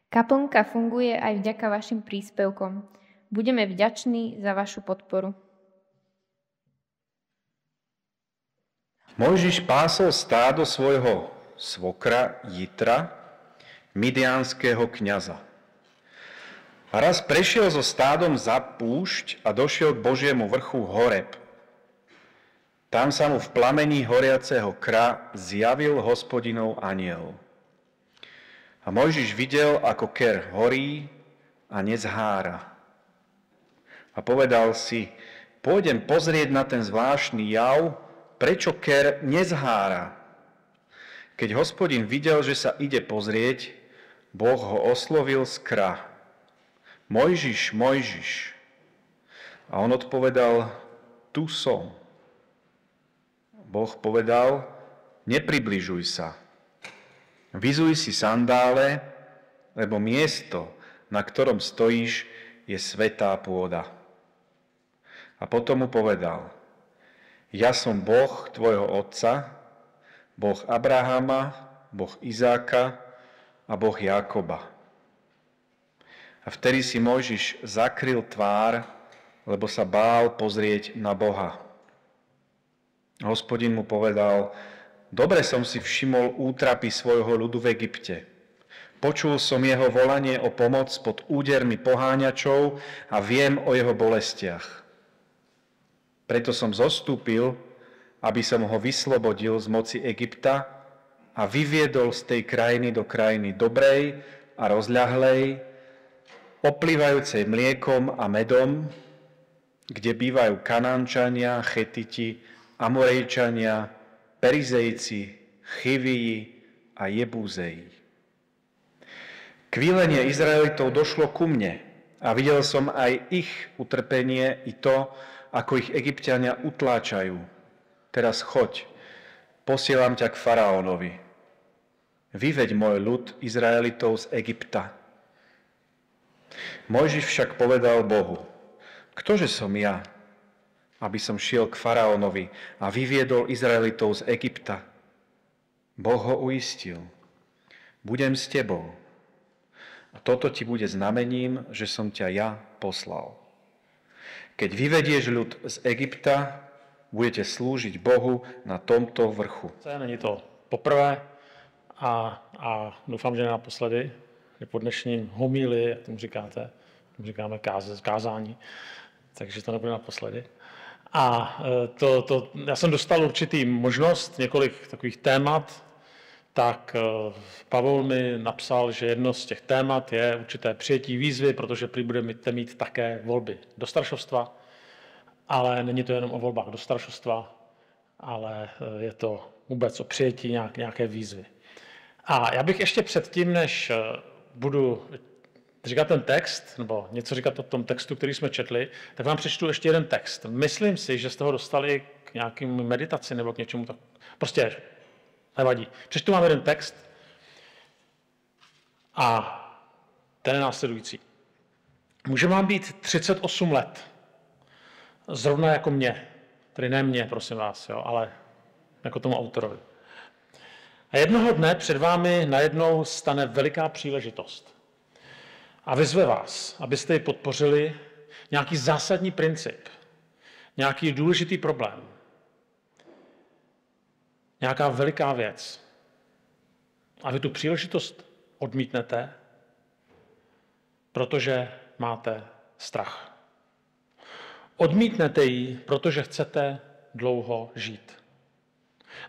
Kaplnka funguje aj vďaka vašim príspevkom. Budeme vďační za vašu podporu. Mojžiš pásol stádo svojho svokra Jitra, midianského kňaza. A raz prešiel so stádom za púšť a došiel k Božiemu vrchu Horeb. Tam sa mu v plamení horiaceho kra zjavil Hospodinov anjel. A Mojžiš videl, ako ker horí a nezhára. A povedal si, pôjdem pozrieť na ten zvláštny jav, prečo ker nezhára. Keď Hospodin videl, že sa ide pozrieť, Boh ho oslovil z kra. Mojžiš, Mojžiš. A on odpovedal, tu som. Boh povedal, nepribližuj sa. Vyzuj si sandále, lebo miesto, na ktorom stojíš, je svätá pôda. A potom mu povedal, ja som Boh tvojho otca, Boh Abrahama, Boh Izáka a Boh Jákoba. A vtedy si Mojžiš zakryl tvár, lebo sa bál pozrieť na Boha. Hospodin mu povedal, dobre som si všimol útrapy svojho ľudu v Egypte. Počul som jeho volanie o pomoc pod údermi poháňačov a viem o jeho bolestiach. Preto som zostúpil, aby som ho vyslobodil z moci Egypta a vyviedol z tej krajiny do krajiny dobrej a rozľahlej, oplývajúcej mliekom a medom, kde bývajú Kanánčania, Chetiti, Amorejčania, Perizejci, Chiviji a Jebúzeji. Kvílenie Izraelitov došlo ku mne a videl som aj ich utrpenie i to, ako ich Egypťania utláčajú. Teraz choď, posielam ťa k faraónovi. Vyveď môj ľud Izraelitov z Egypta. Mojžiš však povedal Bohu, ktože som ja, aby som šiel k faraónovi a vyviedol Izraelitov z Egypta? Boh ho uistil, budem s tebou. A toto ti bude znamením, že som ťa ja poslal. Keď vyvedieš ľud z Egypta, budete slúžiť Bohu na tomto vrchu. Není to poprvé a doufám, že naposledy, že po dnešním homílii, jak tomu říkáte, tomu říkáme kázání, takže to nebude naposledy. A já jsem dostal určitý možnost, několik takových témat, tak Pavel mi napsal, že jedno z těch témat je určité přijetí výzvy, protože prý budete mít také volby do staršovstva, ale není to jenom o volbách do staršovstva, ale je to vůbec o přijetí nějaké výzvy. A já bych ještě předtím, než budu říkat ten text, nebo něco říkat o tom textu, který jsme četli, tak vám přečtu ještě jeden text. Myslím si, že jste ho dostali k nějakým meditaci nebo k něčemu tak. Prostě nevadí. Přečtu vám jeden text a ten je následující. Může vám být 38 let, zrovna jako mě, tedy ne mě, prosím vás, jo, ale jako tomu autorovi. A jednoho dne před vámi najednou stane veliká příležitost a vyzve vás, abyste ji podpořili nějaký zásadní princip, nějaký důležitý problém, nějaká veliká věc. A vy tu příležitost odmítnete, protože máte strach. Odmítnete ji, protože chcete dlouho žít.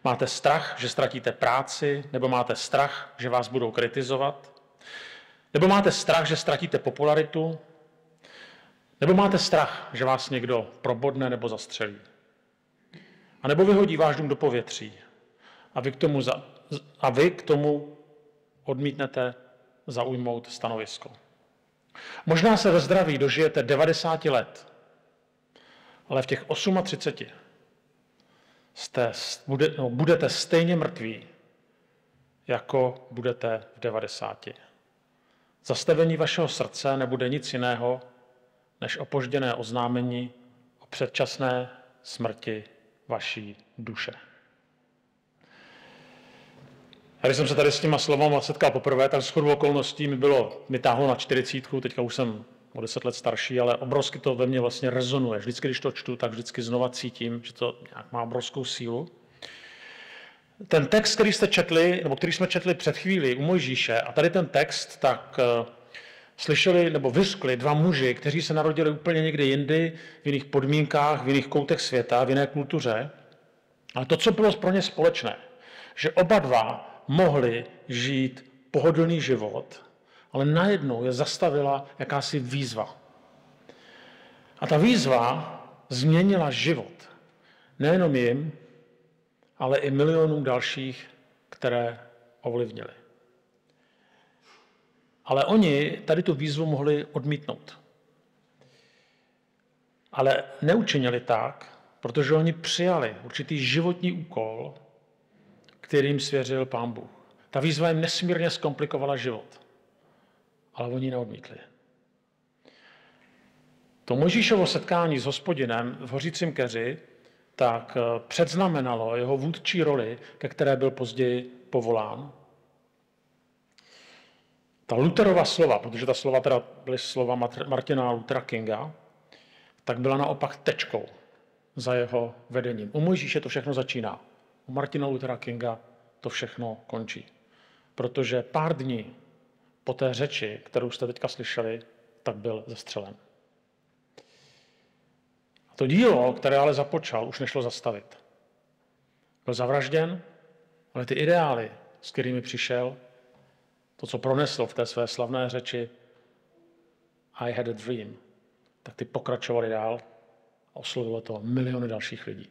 Máte strach, že ztratíte práci, nebo máte strach, že vás budou kritizovat, nebo máte strach, že ztratíte popularitu, nebo máte strach, že vás někdo probodne nebo zastřelí. A nebo vyhodí váš dům do povětří a vy k tomu odmítnete zaujmout stanovisko. Možná se ve zdraví dožijete 90 let, ale v těch 38 budete stejně mrtví, jako budete v 90. Zastavení vašeho srdce nebude nic jiného, než opožděné oznámení o předčasné smrti vaší duše. A když jsem se tady s těma slovama setkal poprvé, tak shodou okolností mi táhlo na 40, teďka už jsem o 10 let starší, ale obrovsky to ve mně vlastně rezonuje. Vždycky, když to čtu, tak vždycky znova cítím, že to nějak má obrovskou sílu. Ten text, který jste četli, nebo který jsme četli před chvílí u Mojžíše, a tady ten text, tak slyšeli nebo vyřkli dva muži, kteří se narodili úplně někde jindy, v jiných podmínkách, v jiných koutech světa, v jiné kultuře. Ale to, co bylo pro ně společné, že oba dva mohli žít pohodlný život, ale najednou je zastavila jakási výzva. A ta výzva změnila život. Nejenom jim, ale i milionům dalších, které ovlivnili. Ale oni tady tu výzvu mohli odmítnout. Ale neučinili tak, protože oni přijali určitý životní úkol, kterým svěřil Pán Bůh. Ta výzva jim nesmírně zkomplikovala život, ale oni ji neodmítli. To Mojžíšovo setkání s Hospodinem v hořícím keři tak předznamenalo jeho vůdčí roli, ke které byl později povolán. Ta Lutherova slova, protože ta slova teda byly slova Martina Luthera Kinga, tak byla naopak tečkou za jeho vedením. U Mojžíše to všechno začíná. U Martina Luthera Kinga to všechno končí. Protože pár dní po té řeči, kterou jste teďka slyšeli, tak byl zastřelen. A to dílo, které ale započal, už nešlo zastavit. Byl zavražděn, ale ty ideály, s kterými přišel, to, co pronesl v té své slavné řeči I had a dream, tak ty pokračovaly dál a oslovilo to miliony dalších lidí.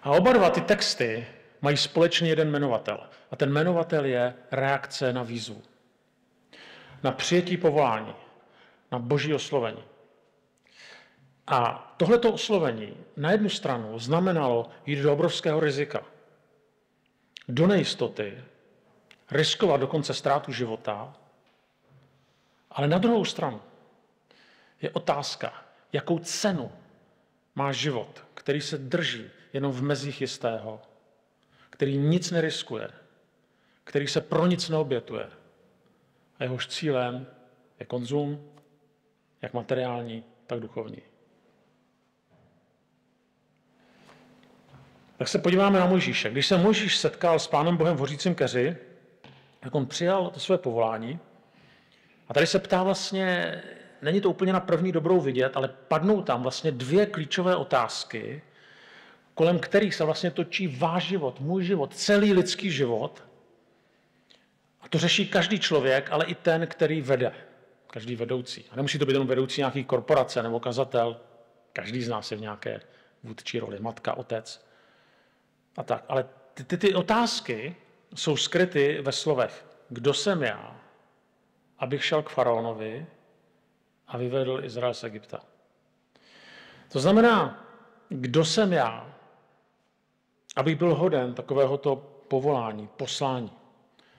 A oba dva ty texty mají společný jeden jmenovatel. A ten jmenovatel je reakce na výzvu. Na přijetí povolání, na boží oslovení. A tohleto oslovení na jednu stranu znamenalo jít do obrovského rizika. Do nejistoty, riskovat dokonce ztrátu života, ale na druhou stranu je otázka, jakou cenu má život, který se drží jenom v mezích jistého, který nic neriskuje, který se pro nic neobětuje a jehož cílem je konzum, jak materiální, tak duchovní. Tak se podíváme na Mojžíše. Když se Mojžíš setkal s Pánem Bohem v hořícím keři, jak on přijal to své povolání, a tady se ptá vlastně, není to úplně na první dobrou vidět, ale padnou tam vlastně dvě klíčové otázky, kolem kterých se vlastně točí váš život, můj život, celý lidský život. A to řeší každý člověk, ale i ten, který vede. Každý vedoucí. A nemusí to být jenom vedoucí nějaký korporace nebo kazatel. Každý z nás je v nějaké vůdčí roli. Matka, otec. A tak. Ale ty otázky jsou skryty ve slovech. Kdo jsem já, abych šel k faraonovi a vyvedl Izrael z Egypta. To znamená, kdo jsem já, abych byl hoden takovéhoto povolání, poslání.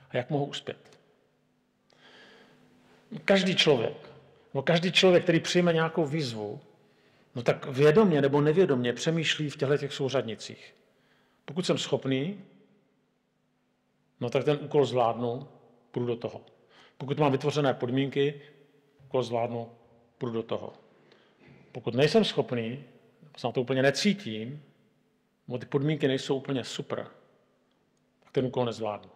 A jak mohu uspět? Každý člověk, který přijme nějakou výzvu, no tak vědomě nebo nevědomě přemýšlí v těchto souřadnicích. Pokud jsem schopný, no tak ten úkol zvládnu, půjdu do toho. Pokud mám vytvořené podmínky, úkol zvládnu, půjdu do toho. Pokud nejsem schopný, se na to úplně necítím, nebo ty podmínky nejsou úplně super, tak ten úkol nezvládnu.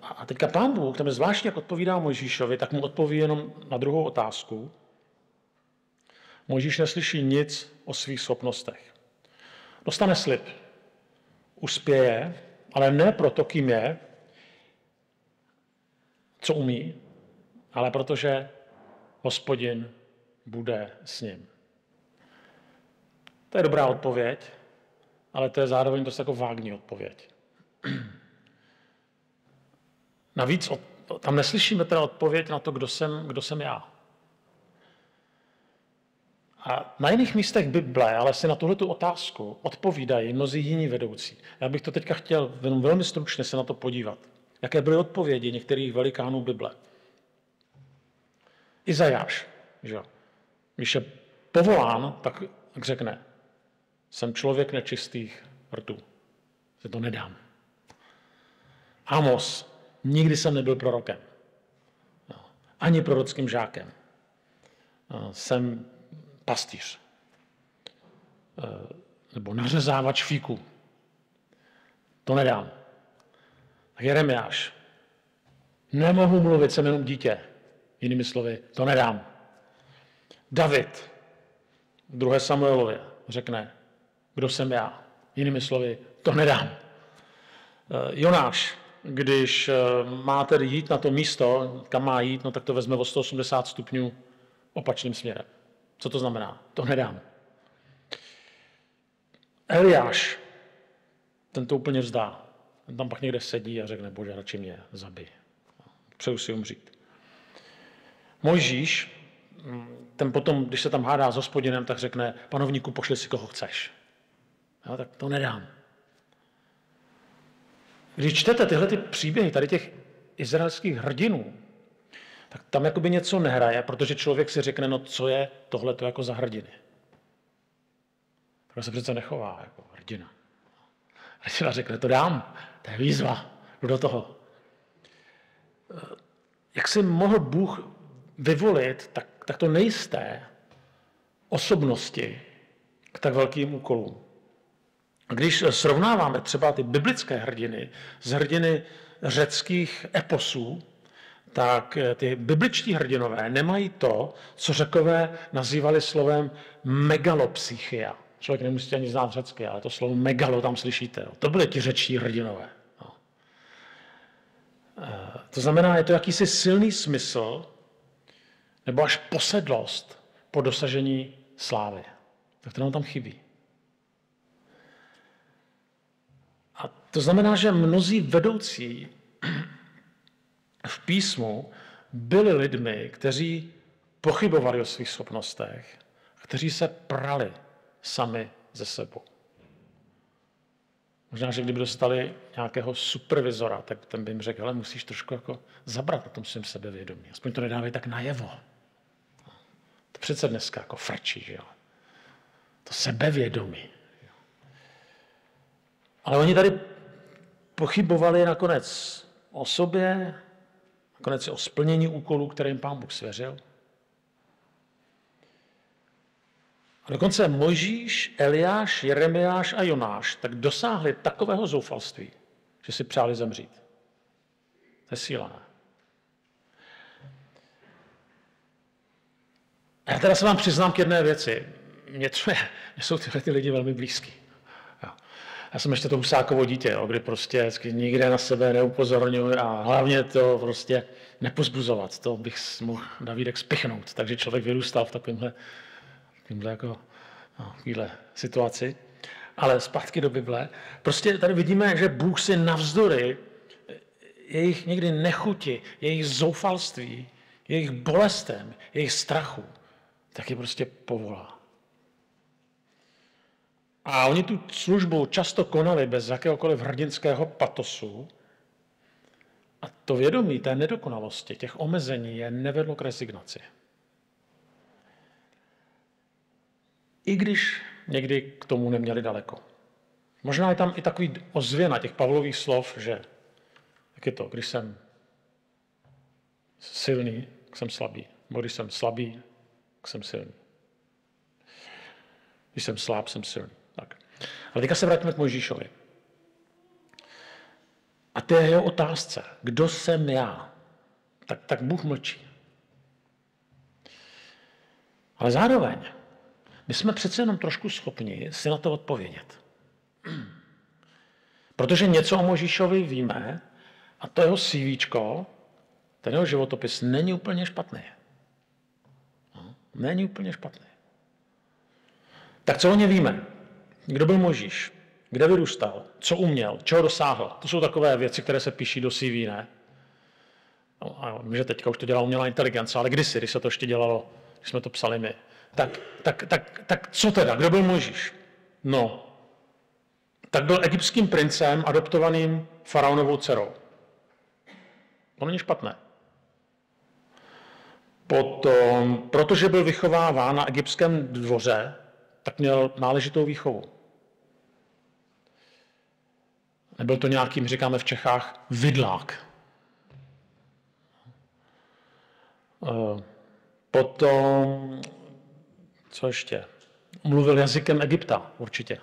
A teďka Pán Bůh, ten je zvláštně, jak odpovídá Mojžíšovi, tak mu odpoví jenom na druhou otázku. Mojžíš neslyší nic o svých schopnostech. Dostane slib, uspěje, ale ne proto, kým je, co umí, ale protože Hospodin bude s ním. To je dobrá odpověď, ale to je zároveň dost jako vágní odpověď. Navíc tam neslyšíme teda odpověď na to, kdo jsem já. A na jiných místech Bible, ale si na tuhletu otázku odpovídají mnozí jiní vedoucí. Já bych to teďka chtěl velmi stručně se na to podívat. Jaké byly odpovědi některých velikánů Bible. Izajáš, že? Když je povolán, tak řekne, jsem člověk nečistých rtu. Se to nedám. Amos, nikdy jsem nebyl prorokem. Ani prorockým žákem. Jsem pastýř. Nebo nařezávač fíků. To nedám. Tak Jeremiáš. Nemohu mluvit, jsem jenom dítě. Jinými slovy, to nedám. David v 2. Samuelově řekne, kdo jsem já. Jinými slovy, to nedám. Jonáš, když má tedy jít na to místo, kam má jít, no tak to vezme o 180 stupňů opačným směrem. Co to znamená? To nedám. Eliáš, ten to úplně vzdá. Ten tam pak někde sedí a řekne, Bože, radši mě zabij. Přeju si umřít. Mojžíš, ten potom, když se tam hádá s Hospodinem, tak řekne, panovníku, pošli si, koho chceš. Jo, tak to nedám. Když čtete tyhle ty příběhy, tady těch izraelských hrdinů, tak tam jakoby něco nehraje, protože člověk si řekne, no co je tohleto jako za hrdiny. Takhle se přece nechová jako hrdina. Hrdina řekne, to dám, to je výzva, jdu do toho. Jak si mohl Bůh vyvolit tak to nejisté osobnosti k tak velkým úkolům? Když srovnáváme třeba ty biblické hrdiny s hrdiny řeckých eposů, tak ty bibličtí hrdinové nemají to, co Řekové nazývali slovem megalopsychia. Člověk nemusí ani znát řecky, ale to slovo megalo tam slyšíte. Jo. To byly ti řečtí hrdinové. No. To znamená, je to jakýsi silný smysl nebo až posedlost po dosažení slávy. Tak to nám tam chybí. A to znamená, že mnozí vedoucí v písmu byli lidmi, kteří pochybovali o svých schopnostech, kteří se prali sami ze sebou. Možná, že kdyby dostali nějakého supervizora, tak ten by jim řekl, ale musíš trošku jako zabrat na tom svém sebevědomí. Aspoň to nedávej tak najevo. To přece dneska jako frčí, že jo. To sebevědomí. Ale oni tady pochybovali nakonec o sobě, nakonec o splnění úkolů, které jim Pán Bůh svěřil. A dokonce Mojžíš, Eliáš, Jeremiáš a Jonáš tak dosáhli takového zoufalství, že si přáli zemřít. To je síla, ne? A já teda se vám přiznám k jedné věci. Mně jsou tyhle ty lidi velmi blízký. Já jsem ještě to Husákovo dítě, jo, kdy prostě nikde na sebe neupozorňuji a hlavně to prostě nepozbuzovat. To bych mohl Davídek spichnout. Takže člověk vyrůstal v takovémhle jako chvíle situaci. Ale zpátky do Bible. Prostě tady vidíme, že Bůh si navzdory jejich někdy nechuti, jejich zoufalství, jejich bolestem, jejich strachu, tak je prostě povolá. A oni tu službu často konali bez jakéhokoliv hrdinského patosu. A to vědomí té nedokonalosti, těch omezení je nevedlo k rezignaci. I když někdy k tomu neměli daleko. Možná je tam i takový ozvěna těch Pavlových slov, že jak je to, když jsem silný, tak jsem slabý. Nebo když jsem slabý, tak jsem silný. Když jsem slab, jsem silný. Tak. Ale teďka se vrátíme k Mojžíšovi. A to je jeho otázce. Kdo jsem já? Tak Bůh mlčí. Ale zároveň my jsme přece jenom trošku schopni si na to odpovědět. Protože něco o Mojžíšovi víme a to jeho CVčko, ten jeho životopis není úplně špatný. Není úplně špatný. Tak co o ně víme? Kdo byl Mojžíš? Kde vyrůstal? Co uměl? Čeho dosáhl? To jsou takové věci, které se píší do CV, ne? No, a vím, že teďka už to dělá umělá inteligence, ale kdysi, když se to ještě dělalo, když jsme to psali my. Tak co teda? Kdo byl Mojžíš? No, tak byl egyptským princem adoptovaným faraonovou dcerou. To není špatné. Potom, protože byl vychováván na egyptském dvoře, tak měl náležitou výchovu. Nebyl to nějaký, my říkáme v Čechách, vidlák. Potom, co ještě? Mluvil jazykem Egypta, určitě.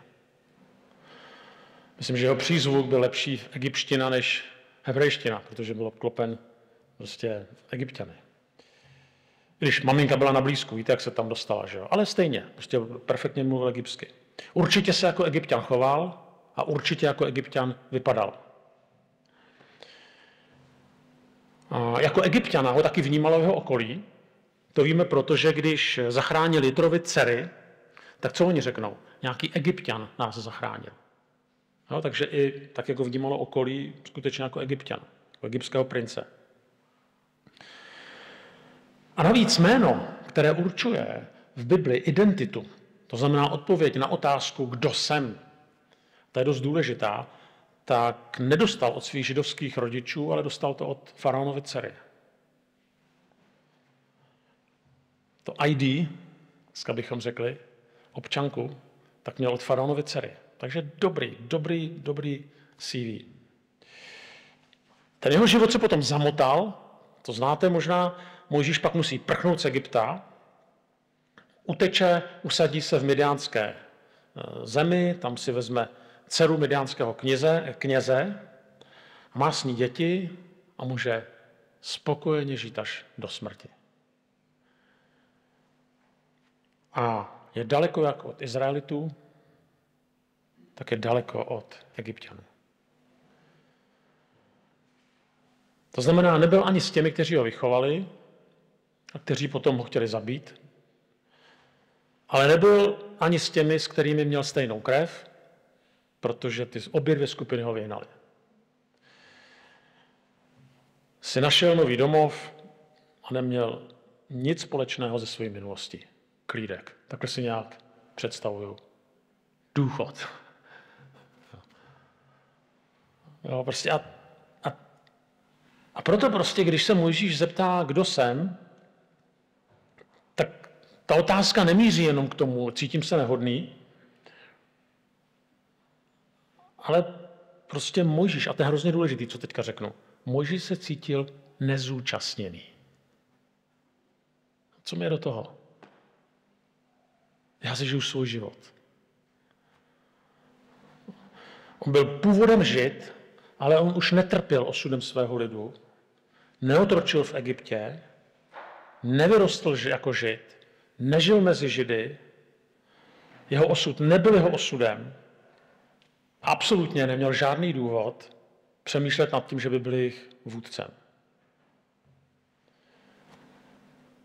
Myslím, že jeho přízvuk byl lepší egyptština než hebrejština, protože byl obklopen prostě Egypťany. Když maminka byla na blízku, víte, jak se tam dostala, že jo? Ale stejně, prostě perfektně mluvil egyptsky. Určitě se jako Egypťan choval a určitě jako Egypťan vypadal. A jako Egypťana ho taky vnímalo jeho okolí. To víme proto, že když zachránili Jitrovi dcery, tak co oni řeknou? Nějaký Egypťan nás zachránil. No, takže i tak, jako vnímalo okolí, skutečně jako Egypťan, jako egyptského prince. A navíc jméno, které určuje v Bibli identitu, to znamená odpověď na otázku, kdo jsem, ta je dost důležitá, tak nedostal od svých židovských rodičů, ale dostal to od faraonovy dcery. To ID, dneska bychom řekli, občanku, tak měl od faraonovy dcery. Takže dobrý CV. Ten jeho život se potom zamotal, to znáte možná, Mojžíš pak musí prchnout z Egypta, uteče, usadí se v midiánské zemi, tam si vezme dceru midiánského kněze, má s ní děti a může spokojeně žít až do smrti. A je daleko jak od Izraelitů, tak je daleko od Egypťanů. To znamená, nebyl ani s těmi, kteří ho vychovali a kteří potom ho chtěli zabít, ale nebyl ani s těmi, s kterými měl stejnou krev, protože ty obě dvě skupiny ho vyhnali. Si našel nový domov a neměl nic společného se svojí minulostí. Klídek. Takhle si nějak představuju. Důchod. Jo, prostě a proto prostě, když se Mojžíš zeptá, kdo jsem, tak ta otázka nemíří jenom k tomu, cítím se nehodný, ale prostě Mojžíš, a to je hrozně důležitý, co teďka řeknu, Mojžíš se cítil nezúčastněný. Co mi je do toho? Já si žiju svůj život. On byl původem Žid, ale on už netrpěl osudem svého lidu, neotročil v Egyptě, nevyrostl jako Žid, nežil mezi Židy, jeho osud nebyl jeho osudem, absolutně neměl žádný důvod přemýšlet nad tím, že by byl jejich vůdcem.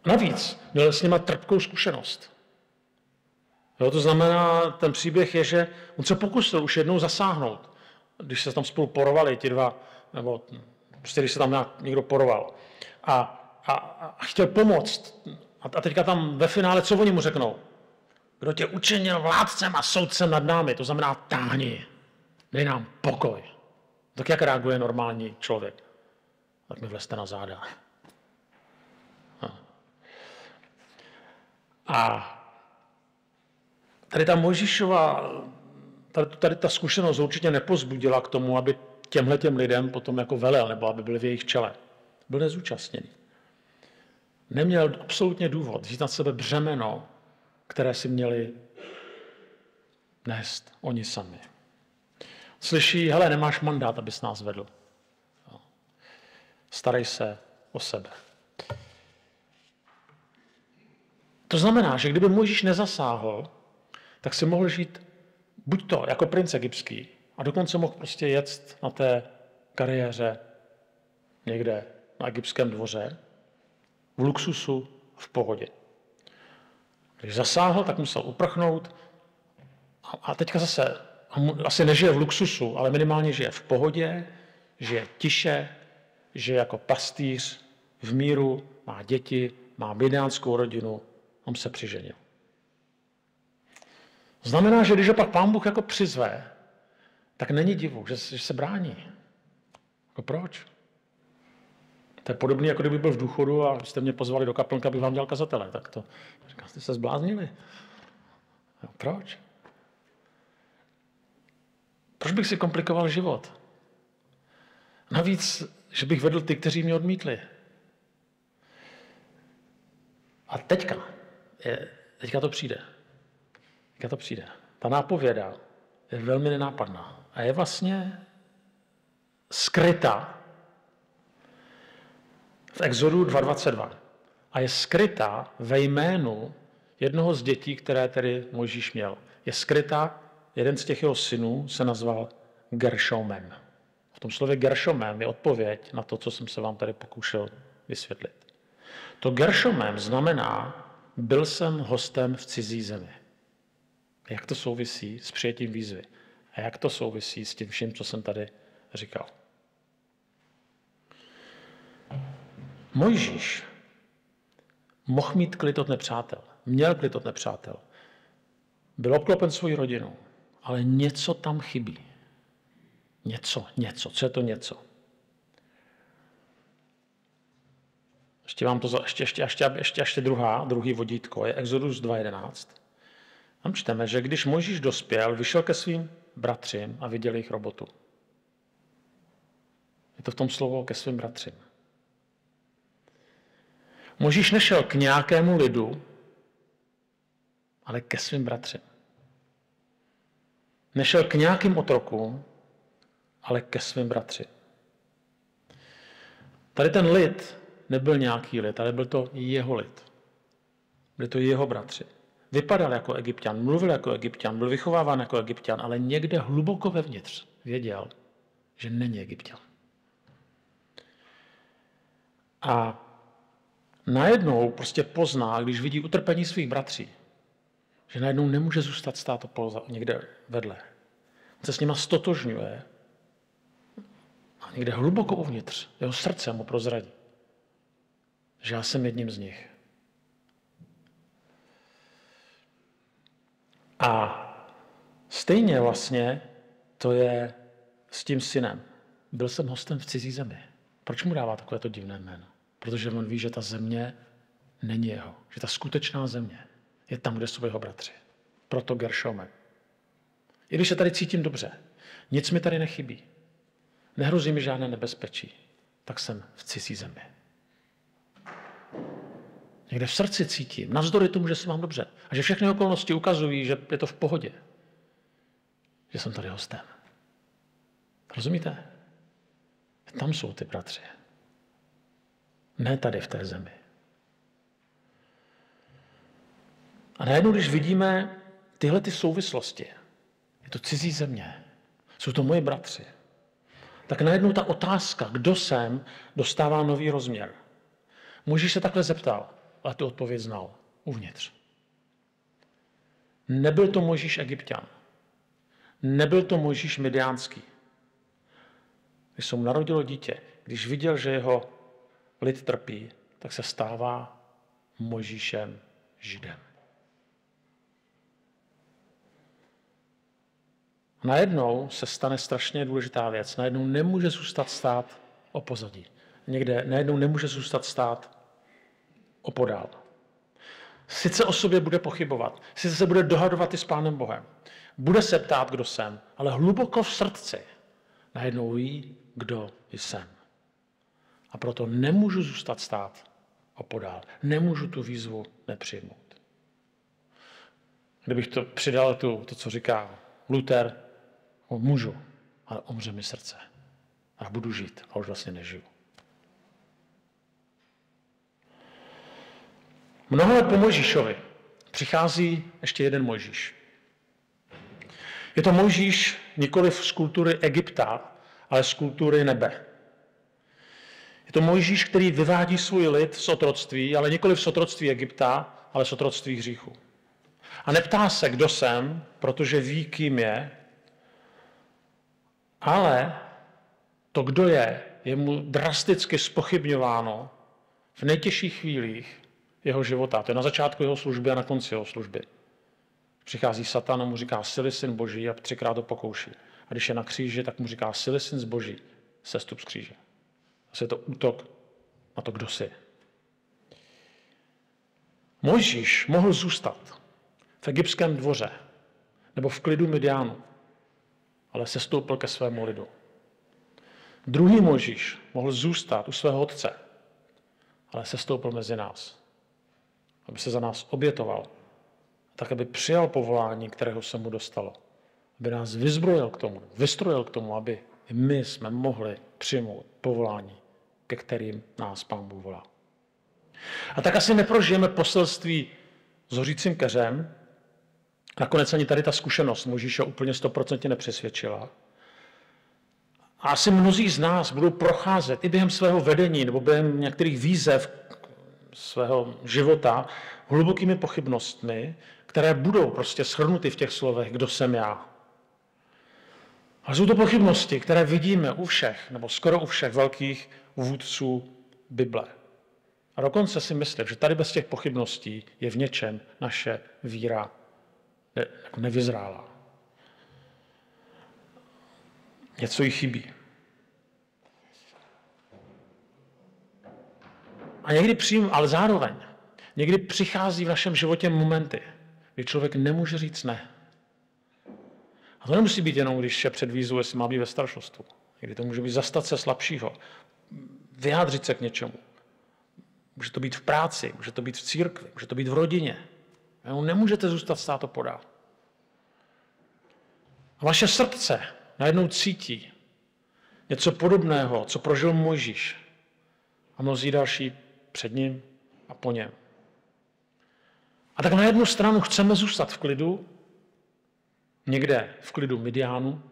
Navíc měl s nima trpkou zkušenost. Jo, to znamená, ten příběh je, že on se pokusil už jednou zasáhnout, když se tam spolu porovali ti dva, nebo prostě když se tam někdo poroval. A chtěl pomoct. A teďka tam ve finále, co oni mu řeknou? Kdo tě učinil vládcem a soudcem nad námi, to znamená táhni, dej nám pokoj. Tak jak reaguje normální člověk? Tak mi vlezte na záda. A tady ta Mojžíšova, tady ta zkušenost určitě nepozbudila k tomu, aby těmhletěm lidem potom jako velel, nebo aby byli v jejich čele. Byl nezúčastněný. Neměl absolutně důvod vzít na sebe břemeno, které si měli nést oni sami. Slyší, hele, nemáš mandát, abys nás vedl. Starej se o sebe. To znamená, že kdyby Mojžíš nezasáhl, tak si mohl žít buď to jako princ egyptský, a dokonce mohl prostě jet na té kariéře někde na egyptském dvoře, v luxusu, v pohodě. Když zasáhl, tak musel uprchnout a teďka zase asi nežije v luxusu, ale minimálně žije v pohodě, žije tiše, žije jako pastýř, v míru, má děti, má midiánskou rodinu, on se přiženil. Znamená, že když ho pak Pán Bůh jako přizve, tak není divu, že se brání. Jako proč? To je podobné, jako kdyby byl v důchodu a jste mě pozvali do kaplnka, abych vám dělal kazatele. Tak to, říkám, jste se zbláznili. No, proč? Proč bych si komplikoval život? Navíc, že bych vedl ty, kteří mě odmítli. A teďka to přijde. Teďka to přijde. Ta nápověda je velmi nenápadná a je vlastně skrytá v Exodu 2.22 a je skrytá ve jménu jednoho z dětí, které tedy Mojžíš měl. Je skrytá, jeden z těch jeho synů se nazval Geršomem. V tom slově Geršomem je odpověď na to, co jsem se vám tady pokoušel vysvětlit. To Geršomem znamená, byl jsem hostem v cizí zemi. Jak to souvisí s přijetím výzvy? A jak to souvisí s tím vším, co jsem tady říkal? Mojžíš mohl mít klid od nepřátel. Měl klid od nepřátel. Byl obklopen svojí rodinou. Ale něco tam chybí. Něco. Co je to něco? Ještě vám to, ještě druhý vodítko je Exodus 2.11. Tam čteme, že když Mojžíš dospěl, vyšel ke svým bratřím a viděl jejich robotu. Je to v tom slovo ke svým bratřím. Mojžíš nešel k nějakému lidu, ale ke svým bratřím. Nešel k nějakým otrokům, ale ke svým bratřím. Tady ten lid nebyl nějaký lid, ale byl to jeho lid. Byli to jeho bratři. Vypadal jako Egypťan, mluvil jako Egypťan, byl vychováván jako Egypťan, ale někde hluboko vevnitř věděl, že není Egypťan. A najednou prostě pozná, když vidí utrpení svých bratří, že najednou nemůže zůstat stát někde vedle. On se s nima stotožňuje a někde hluboko uvnitř jeho srdce mu prozradí, že já jsem jedním z nich. A stejně vlastně to je s tím synem. Byl jsem hostem v cizí zemi. Proč mu dává takovéto divné jméno? Protože on ví, že ta země není jeho. Že ta skutečná země je tam, kde jsou jeho bratři. Proto Geršome. I když se tady cítím dobře, nic mi tady nechybí, nehrozí mi žádné nebezpečí, tak jsem v cizí zemi. Někde v srdci cítím, navzdory tomu, že se mám dobře a že všechny okolnosti ukazují, že je to v pohodě, že jsem tady hostem. Rozumíte? Tam jsou ty bratři. Ne tady v té zemi. A najednou, když vidíme tyhle ty souvislosti, je to cizí země, jsou to moji bratři, tak najednou ta otázka, kdo jsem, dostává nový rozměr. Mojžíš se takhle zeptal, ale tu odpověď znal uvnitř. Nebyl to Mojžíš Egypťan. Nebyl to Mojžíš Midiánský. Když se mu narodilo dítě, když viděl, že jeho lid trpí, tak se stává Mojžíšem Židem. Najednou se stane strašně důležitá věc. Najednou nemůže zůstat stát o pozadí. Najednou nemůže zůstat stát opodál. Sice o sobě bude pochybovat, sice se bude dohadovat i s Pánem Bohem. Bude se ptát, kdo jsem, ale hluboko v srdci najednou ví, kdo jsem. A proto nemůžu zůstat stát opodál. Nemůžu tu výzvu nepřijmout. Kdybych to přidal to, co říká Luther, můžu, ale umře mi srdce. A budu žít a už vlastně nežiju. Mnoho let po Mojžíšovi přichází ještě jeden Mojžíš. Je to Mojžíš nikoliv z kultury Egypta, ale z kultury nebe. Je to Mojžíš, který vyvádí svůj lid z otroctví, ale nikoliv z otroctví Egypta, ale z otroctví hříchu. A neptá se, kdo jsem, protože ví, kým je, ale to, kdo je mu drasticky zpochybňováno v nejtěžších chvílích jeho života. To je na začátku jeho služby a na konci jeho služby. Přichází Satan a mu říká, jsi syn Boží a 3krát to pokouší. A když je na kříži, tak mu říká, jsi syn z Boží, sestup z kříže. Zase je to útok na to, kdo jsi. Mojžíš mohl zůstat v egyptském dvoře nebo v klidu Midiánu, ale sestoupil ke svému lidu. Druhý Mojžíš mohl zůstat u svého otce, ale sestoupil mezi nás, aby se za nás obětoval, tak aby přijal povolání, kterého se mu dostalo, aby nás vystrojil k tomu, aby i my jsme mohli přijmout povolání, ke kterým nás Pán Bůh volá. A tak asi neprožijeme poselství s hořícím keřem. Nakonec ani tady ta zkušenost Mojžíše úplně 100% nepřesvědčila. A asi mnozí z nás budou procházet i během svého vedení nebo během některých výzev svého života hlubokými pochybnostmi, které budou prostě shrnuty v těch slovech, kdo jsem já. Ale jsou to pochybnosti, které vidíme u všech, nebo skoro u všech velkých vůdců Bible. A dokonce si myslím, že tady bez těch pochybností je v něčem naše víra nevyzrála. Něco jí chybí. A ale zároveň, někdy přichází v našem životě momenty, kdy člověk nemůže říct ne. A to nemusí být jenom, když je před výzvou, jestli má být ve staršostu. Někdy to může být zastat se slabšího, vyjádřit se k něčemu. Může to být v práci, může to být v církvi, může to být v rodině. Nemůžete zůstat stát opodál. A vaše srdce najednou cítí něco podobného, co prožil Mojžíš a mnozí další před ním a po něm. A tak na jednu stranu chceme zůstat v klidu, někde v klidu Midiánu,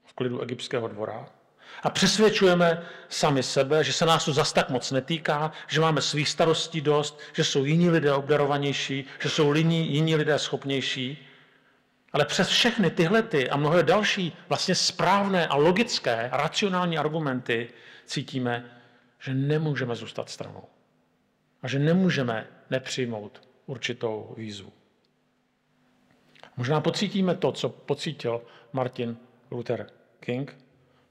v klidu egyptského dvora, a přesvědčujeme sami sebe, že se nás to zas tak moc netýká, že máme svých starostí dost, že jsou jiní lidé obdarovanější, že jsou jiní lidé schopnější. Ale přes všechny tyhlety a mnohé další vlastně správné a logické a racionální argumenty cítíme, že nemůžeme zůstat stranou. A že nemůžeme nepřijmout určitou výzvu. Možná pocítíme to, co pocítil Martin Luther King.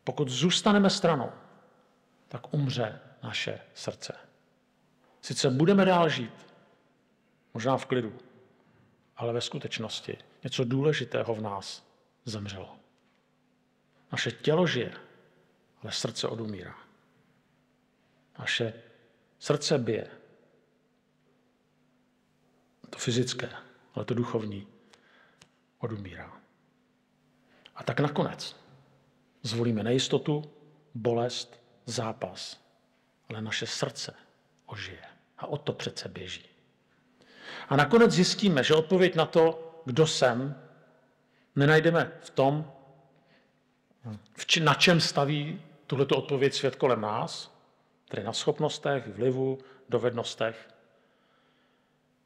Pokud zůstaneme stranou, tak umře naše srdce. Sice budeme dál žít, možná v klidu, ale ve skutečnosti něco důležitého v nás zemřelo. Naše tělo žije, ale srdce odumírá. Naše srdce bije. To fyzické, ale to duchovní odumírá. A tak nakonec zvolíme nejistotu, bolest, zápas, ale naše srdce ožije. A o to přece běží. A nakonec zjistíme, že odpověď na to, kdo jsem, nenajdeme v tom, na čem staví tuhleto odpověď svět kolem nás, tedy na schopnostech, vlivu, dovednostech,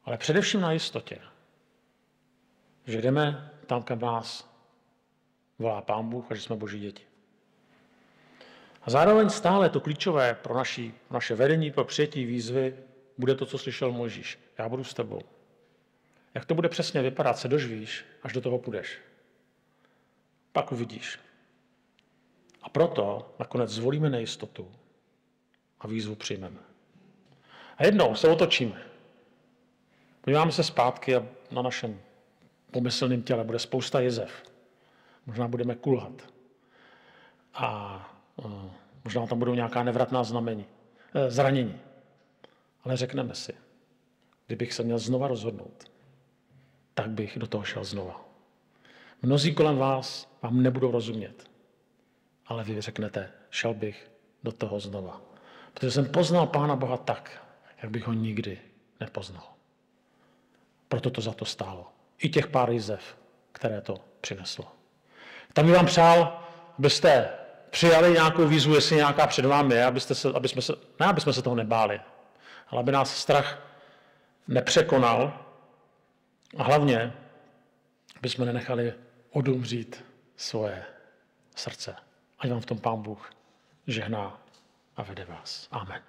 ale především na jistotě, že jdeme tam, kam nás volá Pán Bůh a že jsme Boží děti. A zároveň stále to klíčové pro naše vedení, pro přijetí výzvy, bude to, co slyšel Mojžíš. Já budu s tebou. Jak to bude přesně vypadat, se dožvíš, až do toho půjdeš. Pak uvidíš. A proto nakonec zvolíme nejistotu a výzvu přijmeme. A jednou se otočíme. Podíváme se zpátky a na našem pomyslném těle bude spousta jezev. Možná budeme kulhat. A možná tam budou nějaká nevratná zranění. Ale řekneme si, kdybych se měl znova rozhodnout, tak bych do toho šel znova. Mnozí kolem vás vám nebudou rozumět, ale vy řeknete, šel bych do toho znova. Protože jsem poznal Pána Boha tak, jak bych ho nikdy nepoznal. Proto to za to stálo. I těch pár jizev, které to přineslo. Tak bych vám přál, abyste přijali nějakou výzvu, jestli nějaká před vámi je, aby jsme se toho nebáli, ale aby nás strach nepřekonal a hlavně, aby jsme nenechali odumřít svoje srdce. Ať vám v tom Pán Bůh žehná a vede vás. Amen.